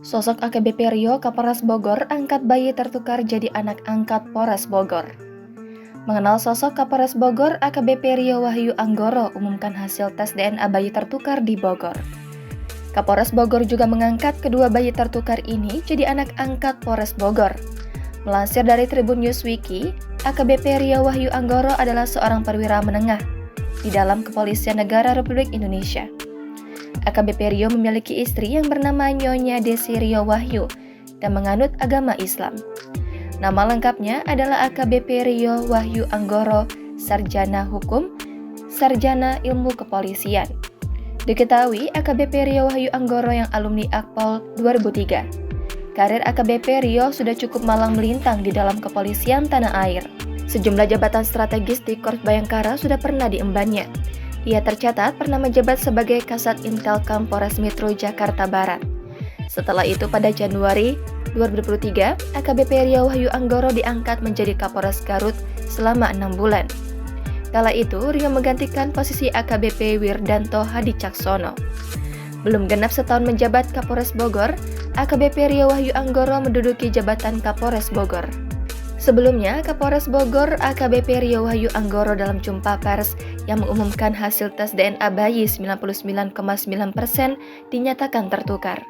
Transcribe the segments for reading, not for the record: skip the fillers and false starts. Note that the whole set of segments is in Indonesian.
Sosok AKBP Rio Kapolres Bogor angkat bayi tertukar jadi anak angkat Polres Bogor. Mengenal sosok Kapolres Bogor, AKBP Rio Wahyu Anggoro umumkan hasil tes DNA bayi tertukar di Bogor. Kapolres Bogor juga mengangkat kedua bayi tertukar ini jadi anak angkat Polres Bogor. Melansir dari Tribun Newswiki, AKBP Rio Wahyu Anggoro adalah seorang perwira menengah di dalam Kepolisian Negara Republik Indonesia. AKBP Rio memiliki istri yang bernama Nyonya Desi Rio Wahyu dan menganut agama Islam. Nama lengkapnya adalah AKBP Rio Wahyu Anggoro, Sarjana Hukum, Sarjana Ilmu Kepolisian. Diketahui AKBP Rio Wahyu Anggoro yang alumni Akpol 2003. Karir AKBP Rio sudah cukup malang melintang di dalam kepolisian tanah air. Sejumlah jabatan strategis di Korps Bayangkara sudah pernah diembannya. Ia tercatat pernah menjabat sebagai Kasat Intelkam Polres Metro Jakarta Barat. Setelah itu pada Januari 2023, AKBP Rio Wahyu Anggoro diangkat menjadi Kapolres Garut selama 6 bulan. Kala itu, Rio menggantikan posisi AKBP Wirdanto Hadicaksono. Belum genap setahun menjabat Kapolres Bogor, AKBP Rio Wahyu Anggoro menduduki jabatan Kapolres Bogor. Sebelumnya, Kapolres Bogor AKBP Rio Wahyu Anggoro dalam jumpa pers yang mengumumkan hasil tes DNA bayi 99,9% dinyatakan tertukar.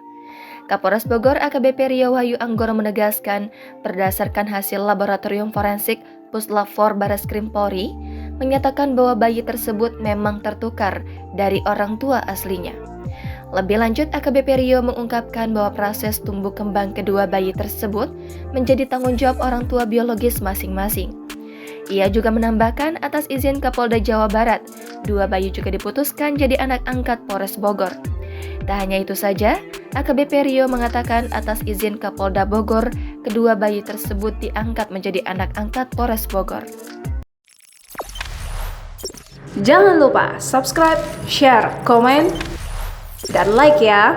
Kapolres Bogor AKBP Rio Wahyu Anggoro menegaskan, berdasarkan hasil laboratorium forensik Puslap 4 Barreskrim Polri, menyatakan bahwa bayi tersebut memang tertukar dari orang tua aslinya. Lebih lanjut, AKBP Rio mengungkapkan bahwa proses tumbuh kembang kedua bayi tersebut menjadi tanggung jawab orang tua biologis masing-masing. Ia juga menambahkan atas izin Kapolda Jawa Barat, dua bayi juga diputuskan jadi anak angkat Polres Bogor. Tak hanya itu saja, AKBP Rio mengatakan atas izin Kapolda Bogor, kedua bayi tersebut diangkat menjadi anak angkat Polres Bogor. Jangan lupa subscribe, share, komen, dan like ya.